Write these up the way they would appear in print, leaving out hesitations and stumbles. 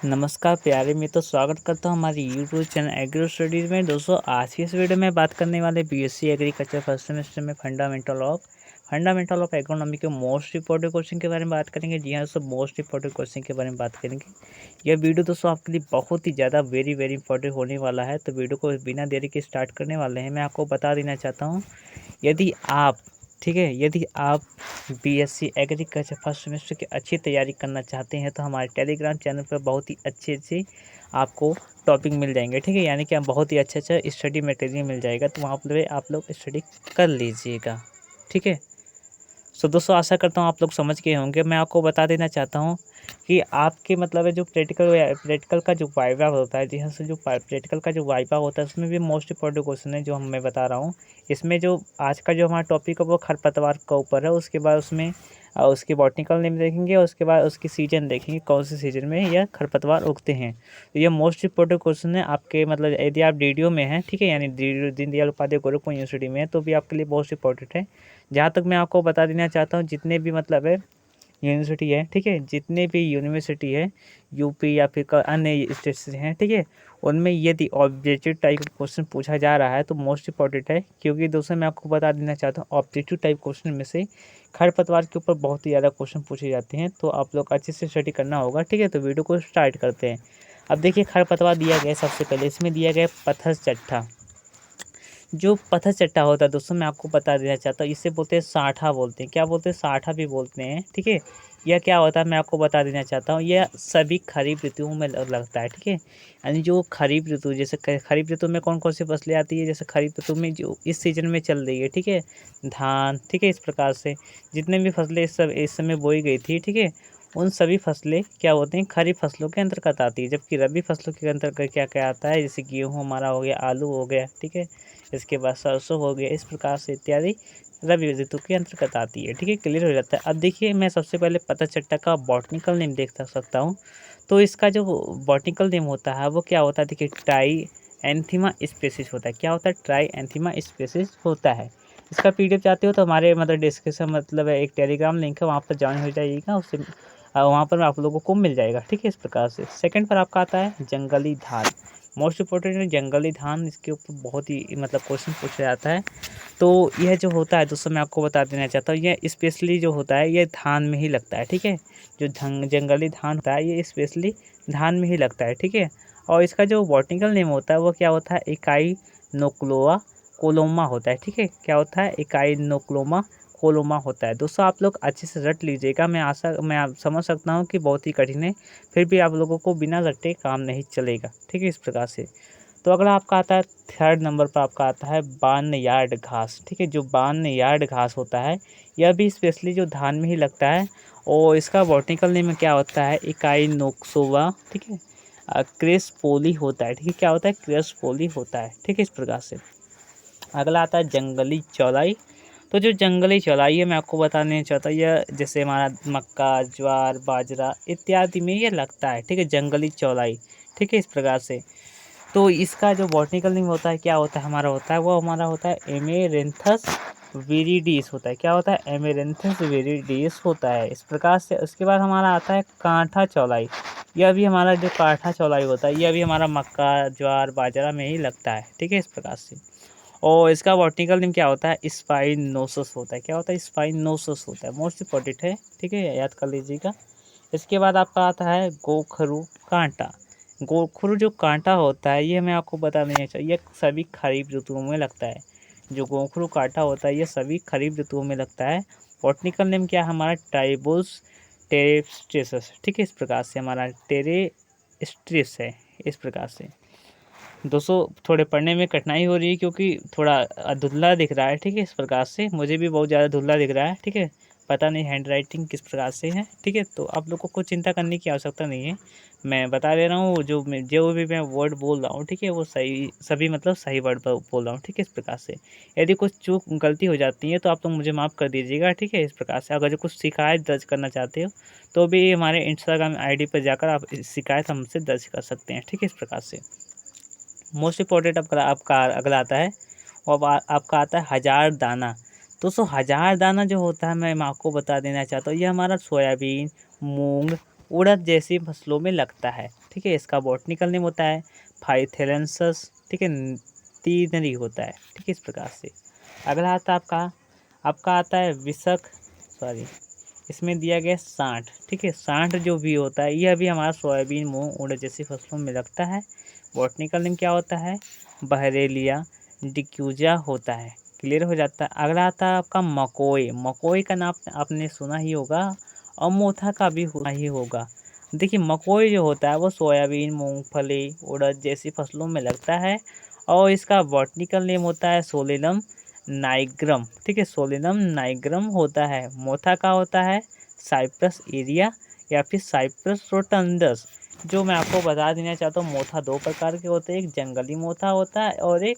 नमस्कार प्यारे मित्रों, स्वागत करता हूँ हमारी यूट्यूब चैनल एग्रो स्टडीज़ में। दोस्तों, आज की इस वीडियो में बात करने वाले बीएससी एग्रीकल्चर फर्स्ट सेमेस्टर में फंडामेंटल ऑफ एग्रोनॉमी के मोस्ट इंपॉर्टेंट क्वेश्चन के बारे में बात करेंगे। जी हाँ दोस्तों, मोस्ट इंपॉर्टेंट क्वेश्चन के बारे में बात करेंगे। यह वीडियो दोस्तों आपके लिए बहुत ही ज़्यादा वेरी वेरी इंपॉर्टेंट होने वाला है, तो वीडियो को बिना देरी के स्टार्ट करने वाले हैं। मैं आपको बता देना चाहता हूँ, यदि आप यदि आप बीएससी एग्रीकल्चर फर्स्ट सेमेस्टर की अच्छी तैयारी करना चाहते हैं, तो हमारे टेलीग्राम चैनल पर बहुत ही अच्छे आपको टॉपिक मिल जाएंगे। ठीक है, यानी कि बहुत ही अच्छा स्टडी मटेरियल मिल जाएगा, तो वहाँ पर आप लोग स्टडी कर लीजिएगा। ठीक है, सो दोस्तों आशा करता हूँ आप लोग समझ गए होंगे। मैं आपको बता देना चाहता हूँ कि आपके मतलब है जो प्रैक्टिकल का जो वाइवा होता है, जी हाँ, जो प्रैक्टिकल का जो वाइवा होता है, उसमें भी मोस्ट इंपॉर्टेंट क्वेश्चन है जो मैं बता रहा हूँ। इसमें जो आज का जो हमारा टॉपिक है वो खरपतवार के ऊपर है। उसके बाद उसमें उसकी बॉटनिकल नेम देखेंगे, उसके बाद उसकी सीजन देखेंगे, कौन से सीजन में यह खरपतवार उगते हैं। तो ये मोस्ट इंपॉर्टेंट क्वेश्चन है आपके, मतलब यदि आप डीडीओ में हैं, ठीक है, यानी दीनदयाल उपाध्याय गोरखपुर यूनिवर्सिटी में है, तो भी आपके लिए बहुत इंपॉर्टेंट है। जहाँ तक मैं आपको बता देना चाहता हूँ, जितने भी मतलब है यूनिवर्सिटी है, ठीक है, जितने भी यूनिवर्सिटी है यूपी या फिर अन्य स्टेट से हैं, ठीक है, उनमें यदि ऑब्जेक्टिव टाइप क्वेश्चन पूछा जा रहा है तो मोस्ट इंपॉर्टेंट है। क्योंकि दोस्तों मैं आपको बता देना चाहता हूँ, ऑब्जेक्टिव टाइप क्वेश्चन में से खरपतवार के ऊपर बहुत ही ज़्यादा क्वेश्चन पूछे जाते हैं, तो आप लोग अच्छे से स्टडी करना होगा। ठीक है, तो वीडियो को स्टार्ट करते हैं। अब देखिए, खरपतवार दिया गया सबसे पहले, इसमें दिया गया पत्थर चट्टा। जो पत्थर चट्टा होता है दोस्तों, मैं आपको बता देना चाहता हूँ, इसे बोलते हैं साठा बोलते हैं। क्या बोलते हैं? साठा भी बोलते हैं। ठीक है, यह क्या होता है मैं आपको बता देना चाहता हूँ, यह सभी खरीफ ऋतुओं में लगता है। ठीक है, यानी जो खरीफ ऋतु, जैसे खरीफ ऋतु में कौन कौन सी फसलें आती है, जैसे खरीफ ऋतु में जो इस सीजन में चल रही है, ठीक है, धान, ठीक है, इस प्रकार से जितने भी फसलें इस समय बोई गई थी, ठीक है, उन सभी फसलें क्या होते हैं, खरीफ फसलों के अंतर्गत आती है। जबकि रबी फसलों के अंतर्गत क्या क्या आता है, जैसे गेहूँ हमारा हो गया, आलू हो गया, ठीक है, इसके बाद सरसों हो गया, इस प्रकार से इत्यादि रबी ऋतु के अंतर्गत आती है। ठीक है, क्लियर हो जाता है। अब देखिए, मैं सबसे पहले पत्थर चट्टा का बॉटनिकल नेम देख सकता हूँ। तो इसका जो बॉटनिकल नेम होता है वो क्या होता है, देखिए, ट्राई एंथीमा स्पेसिस होता है। क्या होता है? ट्राई एंथीमा स्पेसिस होता है। इसका पीडीएफ चाहते हो तो हमारे मतलब डिस्क्रिप्शन मतलब एक टेलीग्राम लिंक है, वहाँ पर ज्वाइन हो जाइएगा, उससे वहाँ पर आप लोगों को मिल जाएगा। ठीक है, इस प्रकार से। सेकंड पर आपका आता है जंगली धान। मोस्ट इंपॉर्टेंट है जंगली धान, इसके ऊपर बहुत ही मतलब क्वेश्चन पूछा जाता है। तो यह जो होता है दोस्तों, मैं आपको बता देना चाहता हूँ, यह स्पेशली जो होता है ये धान में ही लगता है। ठीक है, जो जंगली धान होता है ये स्पेशली धान में ही लगता है। ठीक है, और इसका जो बॉटनिकल नेम होता है वो क्या होता है, इकाई नोक्लोआ कोलोमा होता है। ठीक है, क्या होता है? इकाई नोक्लोमा कोलोमा होता है। दोस्तों आप लोग अच्छे से रट लीजिएगा। मैं आप समझ सकता हूँ कि बहुत ही कठिन है, फिर भी आप लोगों को बिना रटे काम नहीं चलेगा। ठीक है, इस प्रकार से। तो अगला आपका आता है, थर्ड नंबर पर आपका आता है बार्न यार्ड घास। ठीक है, जो बार्न यार्ड घास होता है यह भी स्पेशली जो धान में ही लगता है, और इसका बॉटनिकल नेम क्या होता है, इकाई नोक्सोवा, ठीक है, क्रेसपोली होता है। ठीक है, क्या होता है? क्रेसपोली होता है। ठीक है, इस प्रकार से। अगला आता है जंगली चौलाई। तो जो जंगली चौलाई है मैं आपको बताने चाहता हूँ, यह जैसे हमारा मक्का, ज्वार, बाजरा इत्यादि में ये लगता है। ठीक है, जंगली चौलाई। ठीक है, इस प्रकार से। तो इसका जो बॉटनिकल नेम होता है क्या होता है हमारा, होता है वो हमारा होता है एमेरेंथस विरिडीज होता है। क्या होता है? एमेरेंथस विरिडीज होता है, इस प्रकार से। उसके बाद हमारा आता है कांठा चौलाई। यह भी हमारा जो कांठा चौलाई होता है यह भी हमारा मक्का, ज्वार, बाजरा में ही लगता है। ठीक है, इस प्रकार से। और इसका बॉटनिकल नेम क्या होता है? स्पाइनोसस होता है। क्या होता है? स्पाइनोसस होता है। मोस्ट इंपॉर्टेंट है। ठीक है, याद कर लीजिएगा। इसके बाद आपका आता है गोखरू कांटा। गोखरू जो कांटा होता है ये मैं आपको बता देना चाहिए, ये सभी खरीफ ऋतुओं में लगता है। जो गोखरू कांटा होता है ये सभी खरीफ ऋतुओं में लगता है। बॉटनिकल नेम क्या है हमारा? ट्राइबोस टेरेस्ट्रेसस। ठीक है, इस प्रकार से हमारा टेरेस्ट्रिस है, इस प्रकार से। दोस्तों थोड़े पढ़ने में कठिनाई हो रही है क्योंकि थोड़ा धुंधला दिख रहा है। ठीक है, इस प्रकार से मुझे भी बहुत ज़्यादा धुंधला दिख रहा है। ठीक है, पता नहीं हैंड राइटिंग किस प्रकार से है। ठीक है, तो आप लोगों को चिंता करने की आवश्यकता नहीं है। मैं बता दे रहा हूँ, जो भी मैं वर्ड बोल रहा हूँ, ठीक है, वो सही सभी मतलब सही वर्ड पर बोल रहा हूँ। ठीक है, इस प्रकार से। यदि कुछ चूक गलती हो जाती है तो आप लोग मुझे माफ़ कर दीजिएगा। ठीक है, इस प्रकार से। अगर जो कुछ शिकायत दर्ज करना चाहते हो तो भी हमारे इंस्टाग्राम आईडी पर जाकर आप शिकायत हमसे दर्ज कर सकते हैं। ठीक है, इस प्रकार से। मोस्ट इम्पॉर्टेंट आपका अगला आता है, और अब आपका आता है हज़ार दाना। दोस्तों हज़ार दाना जो होता है मैं आपको बता देना चाहता हूँ, ये हमारा सोयाबीन, मूंग, उड़द जैसी फसलों में लगता है। ठीक है, इसका बॉटनिकल नेम होता है फाइथेलेंसस। ठीक है, तीनरी होता है। ठीक है, इस प्रकार से। अगला आता है आपका आता है विशक, सॉरी इसमें दिया गया 60। ठीक है, 60 जो भी होता है यह भी हमारा सोयाबीन, मूंग, उड़द जैसी फसलों में लगता है। बॉटनिकल नेम क्या होता है बहरेलिया डिक्यूजा होता है। क्लियर हो जाता है। अगला आता है आपका मकोई। मकोई का नाम आपने सुना ही होगा और मोथा का भी सुना ही होगा। देखिए मकोई जो होता है वो सोयाबीन, मूंगफली, उड़द जैसी फसलों में लगता है और इसका बॉटनिकल नेम होता है सोलेनम नाइग्रम। ठीक है, सोलेनम नाइग्रम होता है। मोथा का होता है साइप्रस एरिया या फिर साइप्रस रोटंडस। जो मैं आपको बता देना चाहता हूँ, मोथा दो प्रकार के होते हैं, एक जंगली मोथा होता है और एक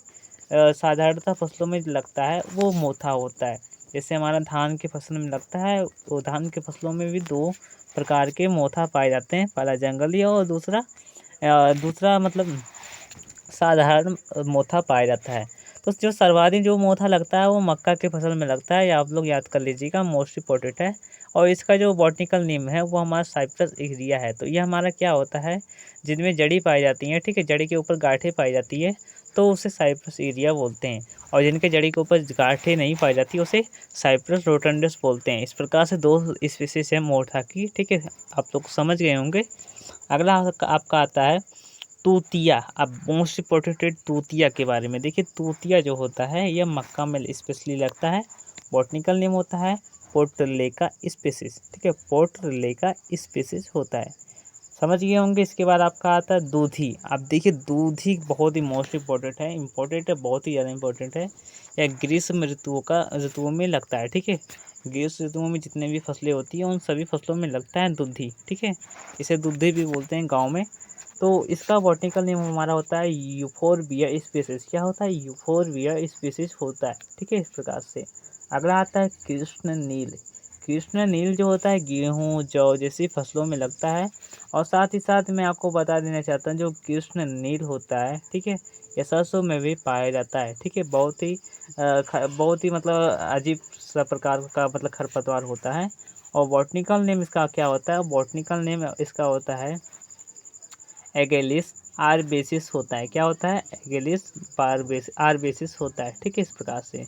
साधारणतः फसलों में लगता है वो मोथा होता है। जैसे हमारा धान की फसल में लगता है तो धान की फसलों में भी दो प्रकार के मोथा पाए जाते हैं, पहला जंगली और दूसरा मतलब साधारण मोथा पाया जाता है। तो जो सर्वाधिक जो मोथा लगता है वो मक्का की फसल में लगता है, या आप लोग याद कर लीजिएगा, मोस्ट इम्पोर्टेंट है। और इसका जो बॉटनिकल नेम है वो हमारा साइप्रस एरिया है। तो ये हमारा क्या होता है, जिनमें जड़ी पाई जाती है, ठीक है, जड़ी के ऊपर गांठें पाई जाती है तो उसे साइप्रस एरिया बोलते हैं, और जिनके जड़ी के ऊपर गांठें नहीं पाई जाती उसे साइप्रस रोटंडस बोलते हैं। इस प्रकार से दो स्पीसीज है मोथा की। ठीक है, आप लोग समझ गए होंगे। अगला आपका आता है तूतिया। अब मोस्ट इम्पोर्टेंट तूतिया के बारे में देखिए। तूतिया जो होता है यह मक्का में स्पेशली लगता है। बॉटनिकल नेम होता है पोर्टलेका स्पीसीज। ठीक है, पोर्टलेका स्पीसीज होता है, समझ गए होंगे। इसके बाद आपका आता है दूधी। अब देखिए दूधी बहुत ही मोस्ट इम्पोर्टेंट है, बहुत ही ज़्यादा इम्पोर्टेंट है। यह ग्रीष्म ऋतुओं में लगता है। ठीक है, ग्रीष्म ऋतुओं में जितने भी फसलें होती हैं उन सभी फसलों में लगता है दूधी। ठीक है, इसे दूधी भी बोलते हैं गाँव में। तो इसका बॉटनिकल नेम हमारा होता है यूफोरबिया स्पीसीज। क्या होता है, यूफोरबिया स्पीसीज होता है। ठीक है, इस प्रकार से। अगला आता है कृष्ण नील। कृष्ण नील जो होता है गेहूँ, जौ जैसी फसलों में लगता है। और साथ ही साथ मैं आपको बता देना चाहता हूँ जो कृष्ण नील होता है, ठीक है, ये सरसों में भी पाया जाता है। ठीक है, बहुत ही मतलब अजीब सा प्रकार का मतलब खरपतवार होता है। और बॉटनिकल नेम इसका क्या होता है, बॉटनिकल नेम इसका होता है एगेलिस आरबेसिस होता है। क्या होता है, एगेलिस आरबेसिस होता है। ठीक है, इस प्रकार से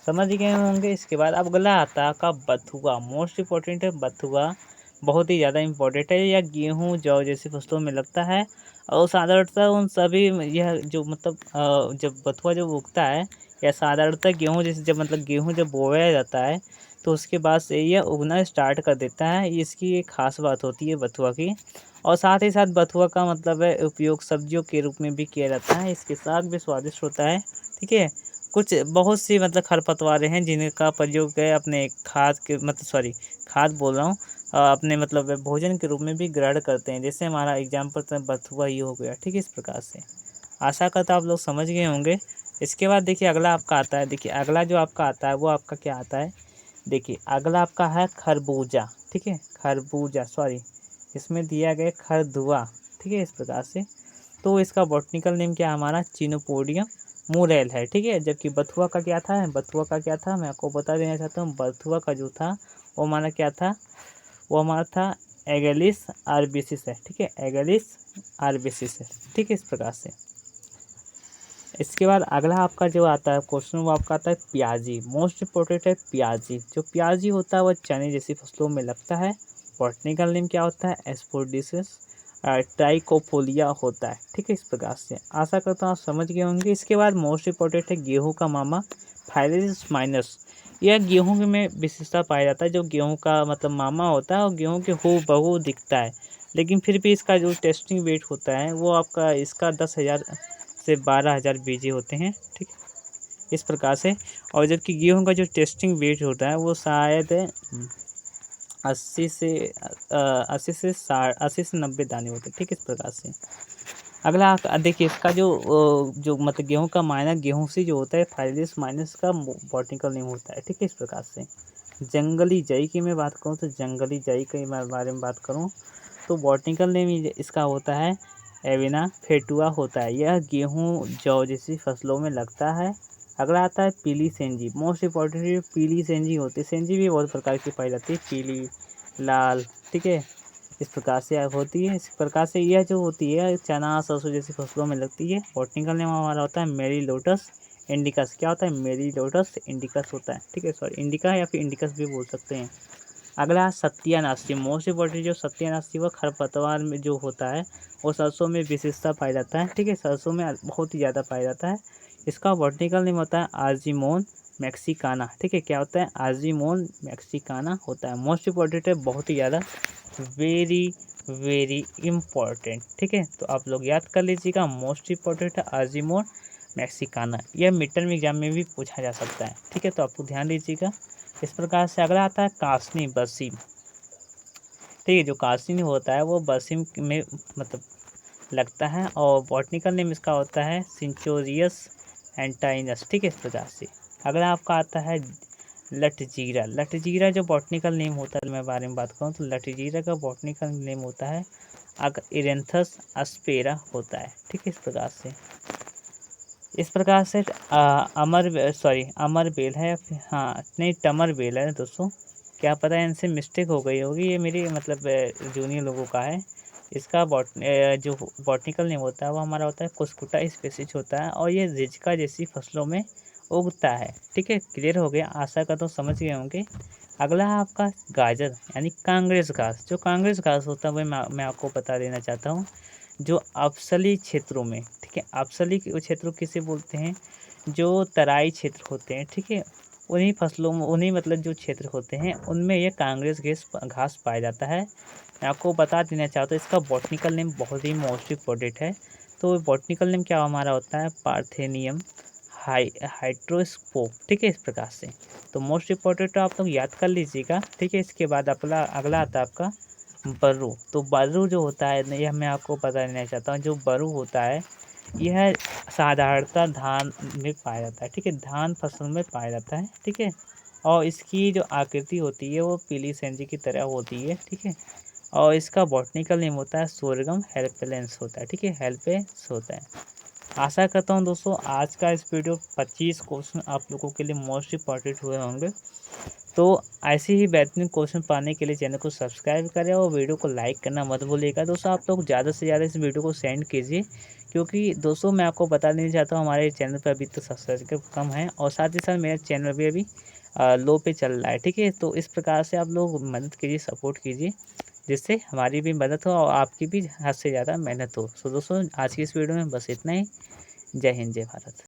समझ गए होंगे। इसके बाद अब अगला आता है आपका बथुआ। मोस्ट इम्पोर्टेंट है बथुआ, बहुत ही ज़्यादा इम्पोर्टेंट है। यह गेहूँ, जौ जैसी फसलों में लगता है और साधारणतः उन सभी यह जो मतलब जब बथुआ जब उगता है, या साधारणतः गेहूँ जैसे जब मतलब गेहूँ जब बोया जाता है तो उसके बाद से यह उगना स्टार्ट कर देता है। इसकी एक खास बात होती है बथुआ की। और साथ ही साथ बथुआ का मतलब है उपयोग सब्जियों के रूप में भी किया जाता है। इसके साग भी स्वादिष्ट होता है। ठीक है, कुछ बहुत सी मतलब खरपतवारें हैं जिनका प्रयोग है अपने खाद के मतलब सॉरी खाद बोल रहा हूँ, अपने मतलब भोजन के रूप में भी ग्रहण करते हैं। जैसे हमारा एग्जाम्पल तो बथुआ ही हो गया। ठीक है, इस प्रकार से आशा करता आप लोग समझ गए होंगे। इसके बाद देखिए अगला आपका आता है, देखिए अगला जो आपका आता है वो आपका क्या आता है, देखिए अगला आपका है खरबूजा। ठीक है, खरबूजा सॉरी इसमें दिया गया खरदुआ। ठीक है, इस प्रकार से। तो इसका बॉटनिकल नेम क्या है हमारा चिनोपोडियम मुरेल है। ठीक है, जबकि बथुआ का क्या था, बथुआ का क्या था मैं आपको बता देना चाहता हूँ। बथुआ का जो था वो हमारा क्या था, वो हमारा था एगेलिस आरबेसिस है। ठीक है, एगेलिस आरबेसिस है। ठीक है, इस प्रकार से। इसके बाद अगला आपका जो आता है क्वेश्चन वो आपका आता है प्याजी। मोस्ट इम्पोर्टेंट है प्याजी। जो प्याजी होता है वह चने जैसी फसलों में लगता है। बॉटनिकल नेम क्या होता है एस्पोडिसिस ट्राइकोफोलिया होता है। ठीक है, इस प्रकार से आशा करता हूँ आप समझ गए होंगे। इसके बाद मोस्ट इम्पोर्टेंट है गेहूँ का मामा फाइलेरिस माइनस। यह गेहूँ में विशेषता पाया जाता है। जो गेहूँ का मतलब मामा होता है और गेहूँ के हूबहू दिखता है, लेकिन फिर भी इसका जो टेस्टिंग वेट होता है वो आपका इसका 10,000 से 12,000 बीजे होते हैं। ठीक है, इस प्रकार से। और जबकि गेहूं का जो टेस्टिंग वेट होता है वो शायद 80 से 90 दाने होते हैं। ठीक है, इस प्रकार से। अगला देखिए इसका जो मतलब गेहूं का मायना गेहूं से जो होता है फाइलिस माइनस का बॉटनिकल नेम होता है। ठीक है, इस प्रकार से। जंगली जई की मैं बात करूँ तो जंगली जई के बारे में बात करूँ तो बॉटनिकल नेम इसका होता है एविना फेटुआ होता है। यह गेहूँ, जौ जैसी फसलों में लगता है। अगला आता है पीली सेंजी। मोस्ट इम्पोर्टेंट पीली सेंजी होती है। सेंजी भी बहुत प्रकार की पाई जाती है, पीली, लाल। ठीक है, इस प्रकार से होती है। इस प्रकार से यह जो होती है चना सरसों जैसी फसलों में लगती है। बॉटनिकल नेम हमारा होता है मेरी लोटस इंडिकस। क्या होता है? मेरी लोटस इंडिकस होता है, ठीक है, सॉरी इंडिका या फिर इंडिकस भी बोल सकते हैं। अगला सत्यानाशी, मोस्ट इम्पोर्टेंट जो सत्यानाशी वो खरपतवार में जो होता है वो सरसों में विशेषता पाया जाता है, ठीक है, सरसों में बहुत ही ज़्यादा पाया जाता है। इसका बॉटनिकल नेम होता है आजीमोन मैक्सिकाना, ठीक है, क्या होता है? आजीमोन मैक्सिकाना होता है। मोस्ट इम्पोर्टेंट है, बहुत ही ज़्यादा, वेरी वेरी इम्पॉर्टेंट, ठीक है। तो आप लोग याद कर लीजिएगा, मोस्ट इम्पोर्टेंट है आजीमोन मैक्सिकाना। यह मिड टर्म एग्जाम में भी पूछा जा सकता है, ठीक है, तो आपको ध्यान दीजिएगा। इस प्रकार से अगला आता है कासनी बसीम, ठीक है, जो कासनी होता है वो बसीम में मतलब लगता है और बॉटनिकल नेम इसका होता है सिंचोरियस एंटाइनस, ठीक है, इस प्रकार से। अगला आपका आता है लटजीरा। लटजीरा जो बॉटनिकल नेम होता है, मैं बारे में बात करूँ तो लटजीरा का बॉटनिकल नेम होता है इरेंथस अस्पेरा होता है, ठीक है, इस प्रकार से। इस प्रकार से अमर बेल है, हाँ नहीं टमर बेल है दोस्तों, क्या पता है इनसे मिस्टेक हो गई होगी, ये मेरी मतलब जूनियर लोगों का है। इसका जो बॉटनिकल नेम होता है वो हमारा होता है कुस्कुटा स्पेसीज होता है और ये रिजका जैसी फसलों में उगता है, ठीक है, क्लियर हो गया, आशा का तो समझ गए होंगे। अगला है आपका गाजर यानी कांग्रेस घास। जो कांग्रेस घास होता है वही मैं आपको बता देना चाहता हूँ। जो अपसली क्षेत्रों में, ठीक है, अपसली क्षेत्रों किसे बोलते हैं? जो तराई क्षेत्र होते हैं, ठीक है, उन्हीं फसलों में, उन्हीं मतलब जो क्षेत्र होते हैं उनमें ये कांग्रेस घास पाया जाता है। मैं आपको बता देना चाहता हूँ इसका बॉटनिकल नेम बहुत ही मोस्ट इम्पोर्टेंट है। तो बॉटनिकल नेम क्या हमारा होता है? पार्थेनियम हाइड्रोस्कोप, ठीक है, इस प्रकार से। तो मोस्ट इम्पोर्टेंट तो आप लोग याद कर लीजिएगा, ठीक है। इसके बाद अगला अगला आता है आपका बर्रू। तो बर्रू जो होता है यह मैं आपको बता देना चाहता हूँ, जो बर्रू होता है यह साधारणतः धान में पाया जाता है, ठीक है, धान फसल में पाया जाता है, ठीक है, और इसकी जो आकृति होती है वो पीली सेंजी की तरह होती है, ठीक है, और इसका बॉटनिकल नेम होता है सोरगम हेल्पेलेंस होता है, ठीक है, हेल्पेंस होता है। आशा करता हूँ दोस्तों आज का इस वीडियो 25 क्वेश्चन आप लोगों के लिए मोस्ट इम्पॉर्टेंट हुए होंगे। तो ऐसे ही बेहतरीन क्वेश्चन पाने के लिए चैनल को सब्सक्राइब करें और वीडियो को लाइक करना मत भूलिएगा। दोस्तों आप लोग ज़्यादा से ज़्यादा इस वीडियो को सेंड कीजिए, क्योंकि दोस्तों मैं आपको बता देना चाहता हूँ हमारे चैनल पर अभी तो सब्सक्राइब कम है और साथ ही साथ मेरा चैनल भी अभी लो पे चल रहा है, ठीक है। तो इस प्रकार से आप लोग मदद कीजिए, सपोर्ट कीजिए, जिससे हमारी भी मदद हो और आपकी भी हद से ज़्यादा मेहनत हो। तो दोस्तों आज की इस वीडियो में बस इतना ही। जय हिंद, जय भारत।